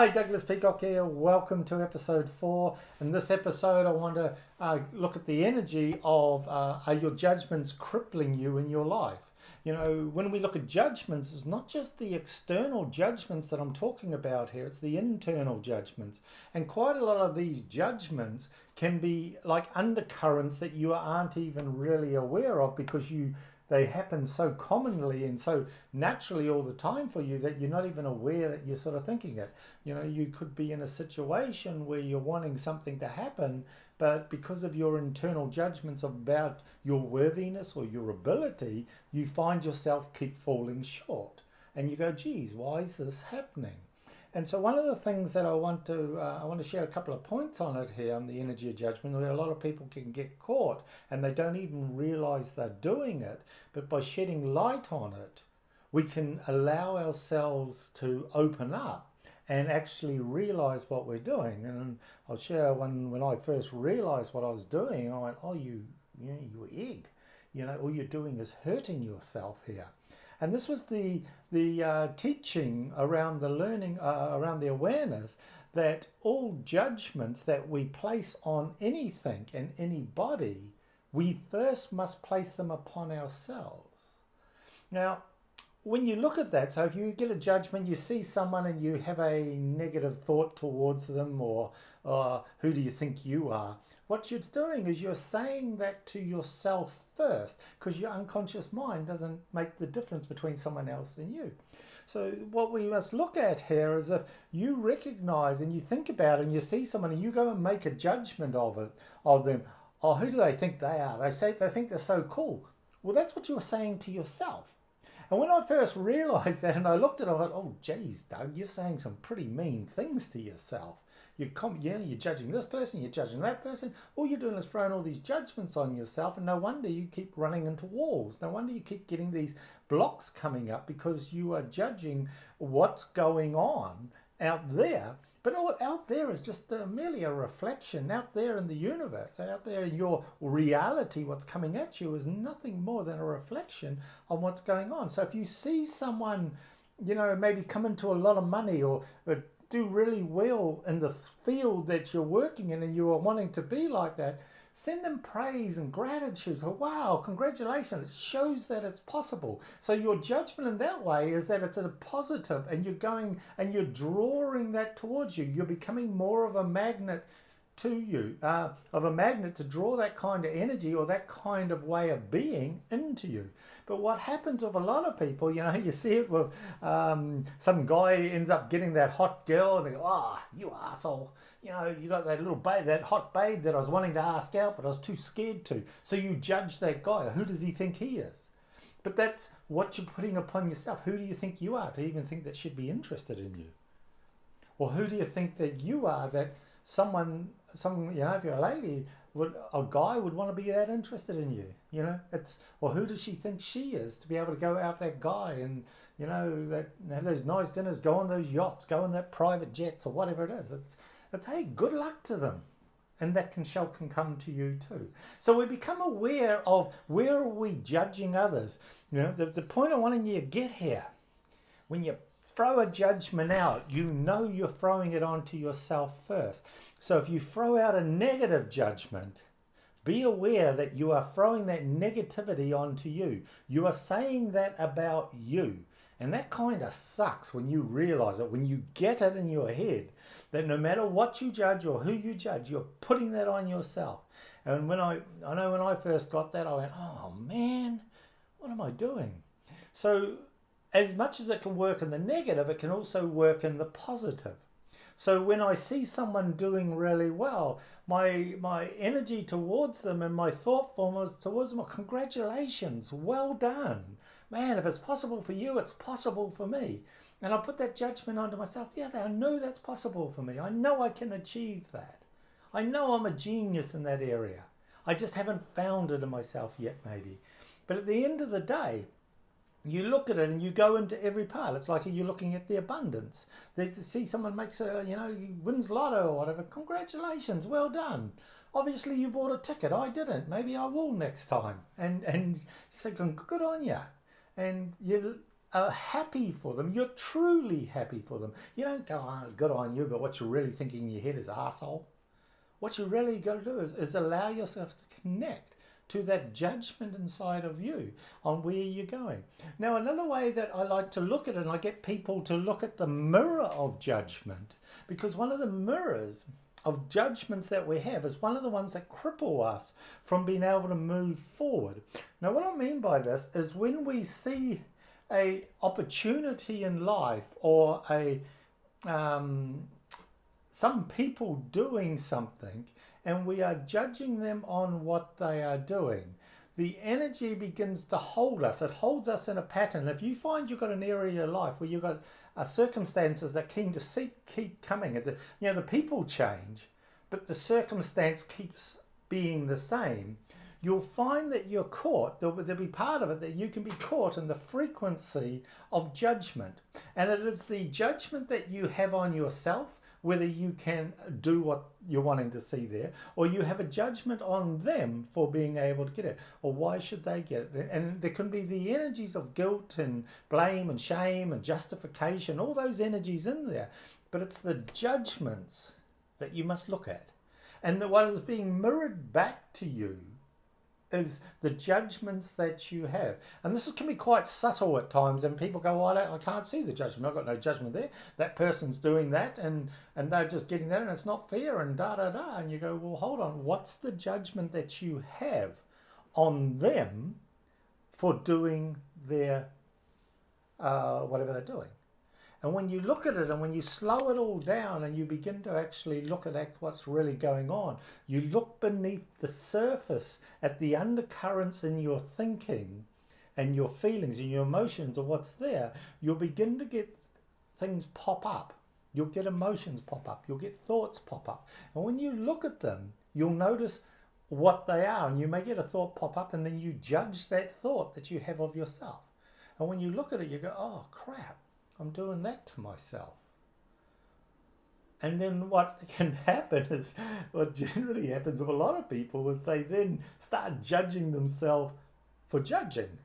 Hi, Douglas Peacock here. Welcome to episode 4. In this episode, I want to look at the energy of are your judgments crippling you in your life? You know, when we look at judgments, it's not just the external judgments that I'm talking about here, it's the internal judgments. And quite a lot of these judgments can be like undercurrents that you aren't even really aware of because they happen so commonly and so naturally all the time for you that you're not even aware that you're sort of thinking it. You know, you could be in a situation where you're wanting something to happen, but because of your internal judgments about your worthiness or your ability, you find yourself keep falling short. And you go, geez, why is this happening? And so one of the things that I want to share a couple of points on it here on the energy of judgment, where a lot of people can get caught and they don't even realize they're doing it, but by shedding light on it, we can allow ourselves to open up and actually realize what we're doing. And I'll share one when I first realized what I was doing. I went, oh, you egg, all you're doing is hurting yourself here. And this was the teaching around the learning, around the awareness that all judgments that we place on anything and anybody, we first must place them upon ourselves. Now, when you look at that, so if you get a judgment, you see someone and you have a negative thought towards them, or who do you think you are? What you're doing is you're saying that to yourself first, because your unconscious mind doesn't make the difference between someone else and you. So what we must look at here is if you recognize and you think about it and you see someone and you go and make a judgment of them, oh, who do they think they are? They think they're so cool. Well, that's what you're saying to yourself. And when I first realized that and I looked at it, I thought, oh, geez, Doug, you're saying some pretty mean things to yourself. You're judging this person, you're judging that person. All you're doing is throwing all these judgments on yourself, and no wonder you keep running into walls. No wonder you keep getting these blocks coming up because you are judging what's going on out there. But out there is just merely a reflection. Out there in the universe, out there in your reality, what's coming at you is nothing more than a reflection on what's going on. So if you see someone, maybe come into a lot of money or do really well in the field that you're working in and you are wanting to be like that, send them praise and gratitude. Oh, wow, congratulations. It shows that it's possible. So your judgment in that way is that it's a positive and you're going and you're drawing that towards you. You're becoming more of a magnet to you, of a magnet to draw that kind of energy or that kind of way of being into you. But what happens with a lot of people, you see it with some guy ends up getting that hot girl and they go, oh, you asshole. You got that little babe, that hot babe that I was wanting to ask out, but I was too scared to. So you judge that guy. Who does he think he is? But that's what you're putting upon yourself. Who do you think you are to even think that she'd be interested in you? Or who do you think that you are that if you're a lady, a guy would want to be that interested in you, or who does she think she is to be able to go out that guy and, that have those nice dinners, go on those yachts, go on that private jets or whatever it is. It's hey, good luck to them. And that can come to you too. So we become aware of where are we judging others. The point I want you to get here, when you throw a judgment out, you're throwing it onto yourself first. So if you throw out a negative judgment, be aware that you are throwing that negativity onto you. You are saying that about you. And that kind of sucks when you realize it, when you get it in your head, that no matter what you judge or who you judge, you're putting that on yourself. And when I know when I first got that, I went, oh man, what am I doing? So as much as it can work in the negative, it can also work in the positive. So when I see someone doing really well, my energy towards them and my thought form is towards them, congratulations, well done. Man, if it's possible for you, it's possible for me. And I put that judgment onto myself. Yeah, I know that's possible for me. I know I can achieve that. I know I'm a genius in that area. I just haven't found it in myself yet, maybe. But at the end of the day, you look at it and you go into every part. It's like you're looking at the abundance. See someone makes wins lotto or whatever. Congratulations, well done. Obviously you bought a ticket. I didn't. Maybe I will next time. And you say, good on you. And are happy for them. You're truly happy for them. You don't go, oh, good on you, but what you're really thinking in your head is arsehole. What you really got to do is allow yourself to connect to that judgment inside of you on where you're going. Now, another way that I like to look at it, and I get people to look at the mirror of judgment, because one of the mirrors of judgments that we have is one of the ones that cripple us from being able to move forward. Now, what I mean by this is when we see a opportunity in life or some people doing something and we are judging them on what they are doing, the energy begins to hold us. It holds us in a pattern. If you find you've got an area of your life where you've got circumstances that keep coming, the people change, but the circumstance keeps being the same, you'll find that you're caught. There'll be part of it that you can be caught in the frequency of judgment. And it is the judgment that you have on yourself, whether you can do what you're wanting to see there, or you have a judgment on them for being able to get it, or why should they get it. And there can be the energies of guilt and blame and shame and justification, all those energies in there. But it's the judgments that you must look at. And what is being mirrored back to you is the judgments that you have. And this can be quite subtle at times, and people go, well, I can't see the judgment. I've got no judgment there. That person's doing that, and they're just getting that, and it's not fair, and da-da-da. And you go, well, hold on. What's the judgment that you have on them for doing their whatever they're doing? And when you look at it and when you slow it all down and you begin to actually look at what's really going on, you look beneath the surface at the undercurrents in your thinking and your feelings and your emotions of what's there, you'll begin to get things pop up. You'll get emotions pop up. You'll get thoughts pop up. And when you look at them, you'll notice what they are. And you may get a thought pop up and then you judge that thought that you have of yourself. And when you look at it, you go, oh, crap. I'm doing that to myself. And then what can happen is, what generally happens with a lot of people is they then start judging themselves for judging.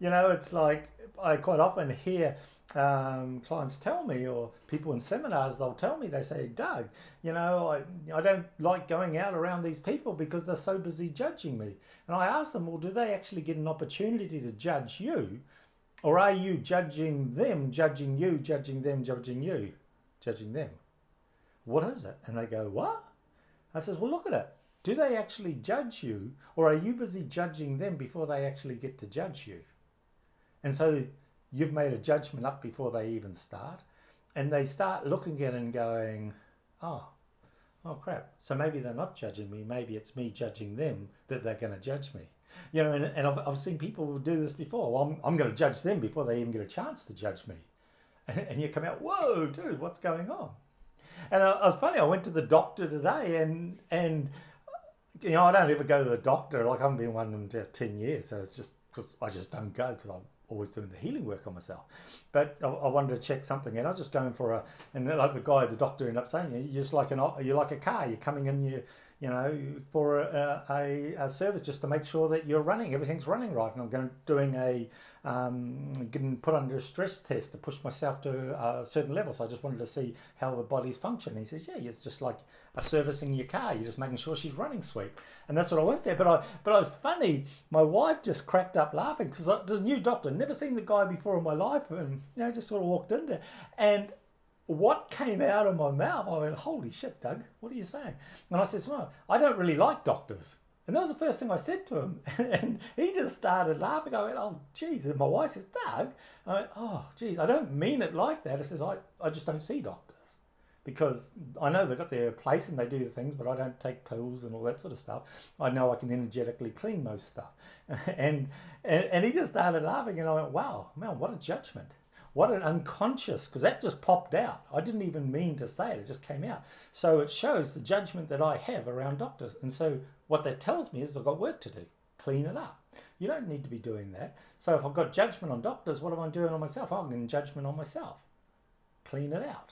It's like I quite often hear clients tell me, or people in seminars, they'll tell me, they say, Doug, I don't like going out around these people because they're so busy judging me. And I ask them, well, do they actually get an opportunity to judge you? Or are you judging them, judging you, judging them, judging you, judging them? What is it? And they go, what? I says, well, look at it. Do they actually judge you, or are you busy judging them before they actually get to judge you? And so you've made a judgment up before they even start. And they start looking at it and going, oh crap. So maybe they're not judging me. Maybe it's me judging them that they're going to judge me. And I've seen people do this before. Well, I'm going to judge them before they even get a chance to judge me. And you come out, whoa, dude, what's going on? And it was funny, I went to the doctor today and I don't ever go to the doctor. Like, I haven't been one in 10 years. So it's just because I just don't go because I'm always doing the healing work on myself. But I wanted to check something, and I was just going for and like the doctor ended up saying, you're just like you're like a car. You're coming in, for a service just to make sure that you're running, everything's running right. And I'm doing getting put under a stress test to push myself to a certain level. So I just wanted to see how the body's functioning. He says, yeah, it's just like servicing your car. You're just making sure she's running sweet. And that's what I went there. But it was funny. My wife just cracked up laughing because there's a new doctor. Never seen the guy before in my life, and just sort of walked in there. And what came out of my mouth, I went, holy shit, Doug, what are you saying? And I said, well, I don't really like doctors. And that was the first thing I said to him. And he just started laughing. I went, oh, geez. And my wife says, Doug. I went, oh, geez, I don't mean it like that. I says, I just don't see doctors. Because I know they've got their place and they do the things, but I don't take pills and all that sort of stuff. I know I can energetically clean most stuff. And he just started laughing, and I went, wow, man, what a judgment. What an unconscious, because that just popped out. I didn't even mean to say it, it just came out. So it shows the judgment that I have around doctors. And so what that tells me is I've got work to do. Clean it up. You don't need to be doing that. So if I've got judgment on doctors, what am I doing on myself? I'm getting judgment on myself. Clean it out.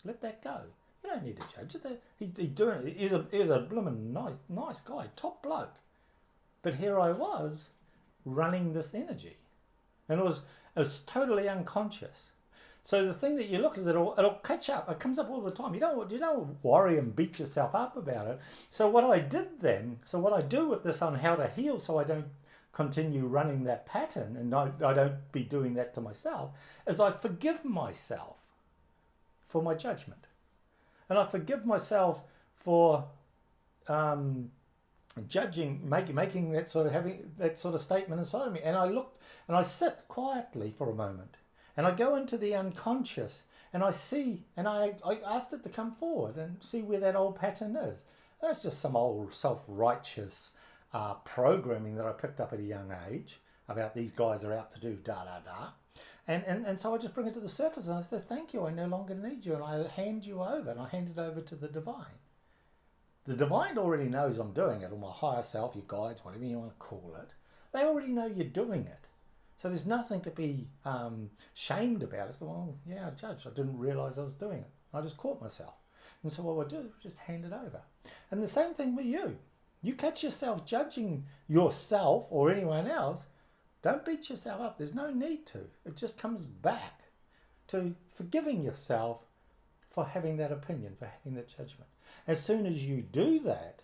Let that go. You don't need to judge it. He's doing it. He's a blooming nice guy, top bloke. But here I was running this energy. And It's totally unconscious. So the thing that you look is it'll catch up. It comes up all the time. You don't worry and beat yourself up about it. So what I do with this on how to heal, so I don't continue running that pattern, and I don't be doing that to myself, is I forgive myself for my judgment, and I forgive myself for judging, making that sort of having that sort of statement inside of me. And I look and I sit quietly for a moment. And I go into the unconscious and I see, and I asked it to come forward and see where that old pattern is. And that's just some old self-righteous programming that I picked up at a young age about these guys are out to do da-da-da. And so I just bring it to the surface and I say, thank you, I no longer need you. And I hand you over, and I hand it over to the divine. The divine already knows I'm doing it, or my higher self, your guides, whatever you want to call it. They already know you're doing it. So there's nothing to be shamed about. It's well, yeah, Judge, I didn't realise I was doing it. I just caught myself. And so what I do is just hand it over. And the same thing with you. You catch yourself judging yourself or anyone else, don't beat yourself up. There's no need to. It just comes back to forgiving yourself for having that opinion, for having that judgment. As soon as you do that,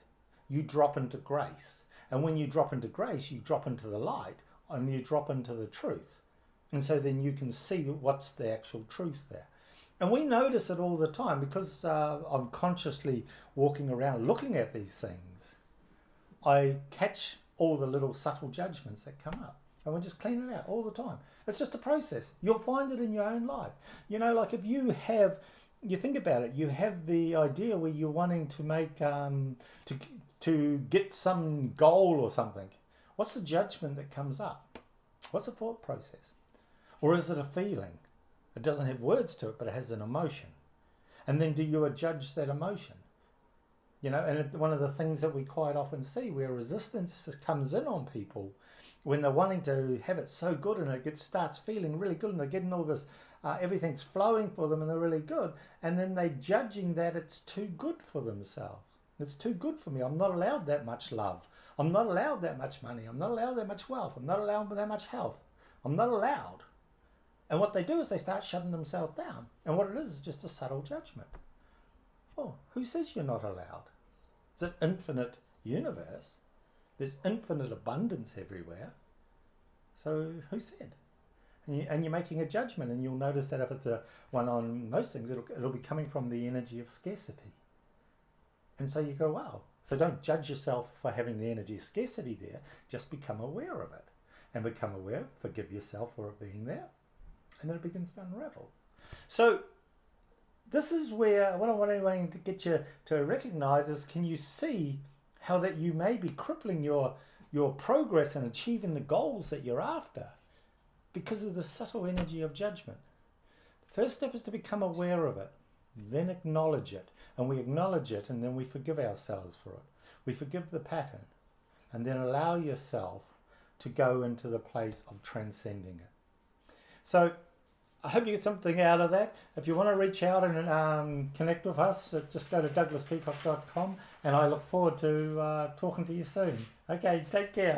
you drop into grace. And when you drop into grace, you drop into the light, and you drop into the truth. And so then you can see what's the actual truth there. And we notice it all the time because I'm consciously walking around looking at these things. I catch all the little subtle judgments that come up. And we just clean it out all the time. It's just a process. You'll find it in your own life. You know, like if you think about it, you have the idea where you're wanting to make, to get some goal or something. What's the judgment that comes up? What's the thought process? Or is it a feeling? It doesn't have words to it, but it has an emotion. And then do you judge that emotion? You know, and one of the things that we quite often see where resistance comes in on people when they're wanting to have it so good and it starts feeling really good and they're getting all this, everything's flowing for them and they're really good. And then they're judging that it's too good for themselves. It's too good for me. I'm not allowed that much love. I'm not allowed that much money. I'm not allowed that much wealth. I'm not allowed that much health. I'm not allowed. And what they do is they start shutting themselves down. And what it is just a subtle judgment. Oh, who says you're not allowed? It's an infinite universe. There's infinite abundance everywhere. So who said? And you're making a judgment, and you'll notice that if it's a one on most things, it'll be coming from the energy of scarcity. And so you go, wow. So don't judge yourself for having the energy of scarcity there. Just become aware of it. And become aware, forgive yourself for it being there. And then it begins to unravel. So this is where what I want everyone to get you to recognize is, can you see how that you may be crippling your progress in achieving the goals that you're after because of the subtle energy of judgment? The first step is to become aware of it, then acknowledge it. And we acknowledge it, and then we forgive ourselves for it. We forgive the pattern, and then allow yourself to go into the place of transcending it. So I hope you get something out of that. If you want to reach out and connect with us, just go to douglaspeacock.com, and I look forward to talking to you soon. Okay, take care.